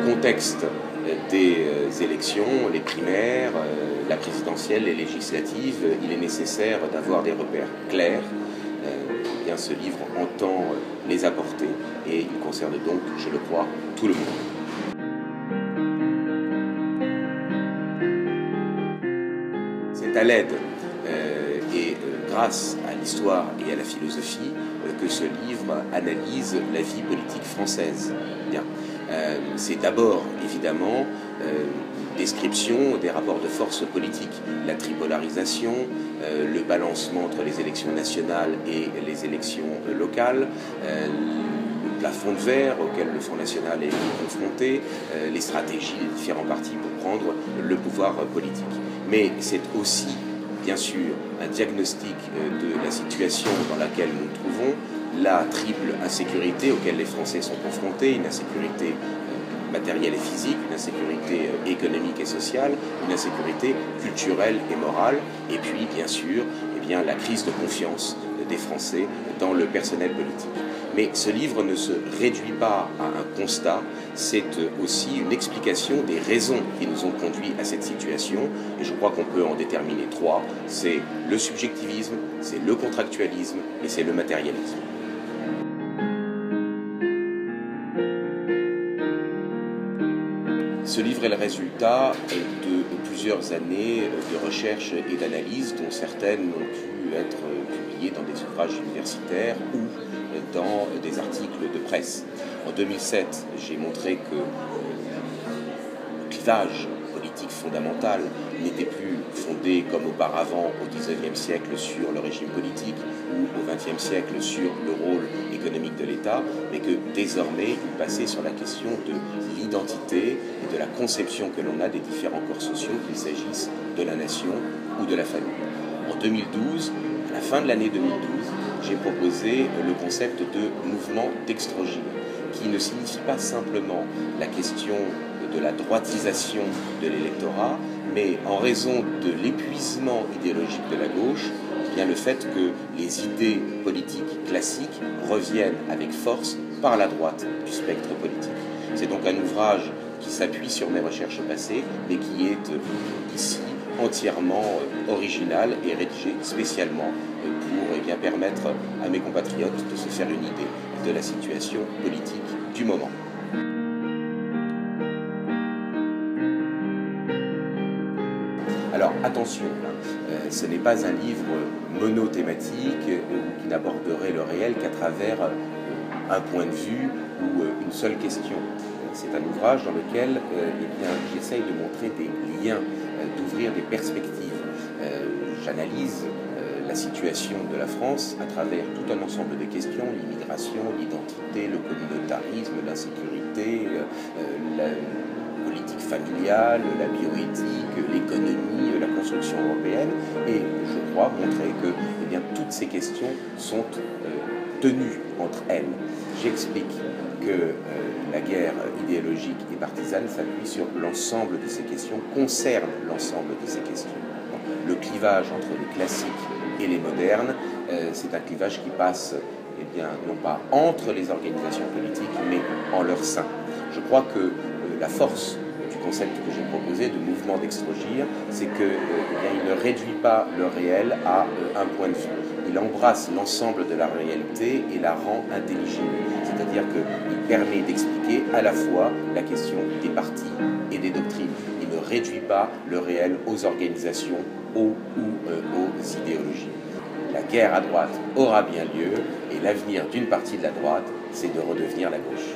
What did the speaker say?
contexte des élections, les primaires, la présidentielle, les législatives, il est nécessaire d'avoir des repères clairs. Bien, ce livre entend les apporter et il concerne donc, je le crois, tout le monde. C'est à l'aide et grâce à l'histoire et à la philosophie que ce livre analyse la vie politique française. Bien. C'est d'abord, évidemment, description des rapports de force politiques, la tripolarisation, le balancement entre les élections nationales et les élections locales, le plafond de verre auquel le Front National est confronté, les stratégies des différents partis pour prendre le pouvoir politique. Mais c'est aussi, bien sûr, un diagnostic de la situation dans laquelle nous nous trouvons, la triple insécurité auquel les Français sont confrontés, une insécurité matérielle et physique, une insécurité économique et sociale, une insécurité culturelle et morale, et puis bien sûr la crise de confiance des Français dans le personnel politique. Mais ce livre ne se réduit pas à un constat, c'est aussi une explication des raisons qui nous ont conduits à cette situation, et je crois qu'on peut en déterminer trois. C'est le subjectivisme, c'est le contractualisme et c'est le matérialisme. Ce livre est le résultat de plusieurs années de recherche et d'analyse, dont certaines ont pu être publiées dans des ouvrages universitaires ou dans des articles de presse. En 2007, j'ai montré que le clivage politique fondamental n'était plus fondé comme auparavant au XIXe siècle sur le régime politique ou au XXe siècle sur le rôle économique de l'État, mais que désormais il passait sur la question de l'identité et de la conception que l'on a des différents corps sociaux, qu'il s'agisse de la nation ou de la famille. En 2012, à la fin de l'année 2012, j'ai proposé le concept de mouvement d'extrogie, qui ne signifie pas simplement la question de la droitisation de l'électorat, mais en raison de l'épuisement idéologique de la gauche, bien le fait que les idées politiques classiques reviennent avec force par la droite du spectre politique. C'est donc un ouvrage qui s'appuie sur mes recherches passées, mais qui est ici entièrement original et rédigé spécialement pour permettre à mes compatriotes de se faire une idée de la situation politique du moment. Alors attention, ce n'est pas un livre monothématique qui n'aborderait le réel qu'à travers un point de vue ou une seule question. C'est un ouvrage dans lequel j'essaye de montrer des liens, d'ouvrir des perspectives. J'analyse la situation de la France à travers tout un ensemble de questions, l'immigration, l'identité, le communautarisme, l'insécurité, la politique familiale, la bioéthique, l'économie, la construction européenne, et je crois montrer que toutes ces questions sont tenues entre elles. J'explique que la guerre idéologique et partisane s'appuie sur l'ensemble de ces questions, concerne l'ensemble de ces questions. Le clivage entre les classiques et les modernes, c'est un clivage qui passe non pas entre les organisations politiques, mais en leur sein. Je crois que la force du concept que j'ai proposé de mouvement d'extrogir, c'est qu'il ne réduit pas le réel à un point de vue. Il embrasse l'ensemble de la réalité et la rend intelligible. C'est-à-dire qu'il permet d'expliquer à la fois la question des partis et des doctrines. Il ne réduit pas le réel aux organisations ou aux idéologies. La guerre à droite aura bien lieu et l'avenir d'une partie de la droite, c'est de redevenir la gauche.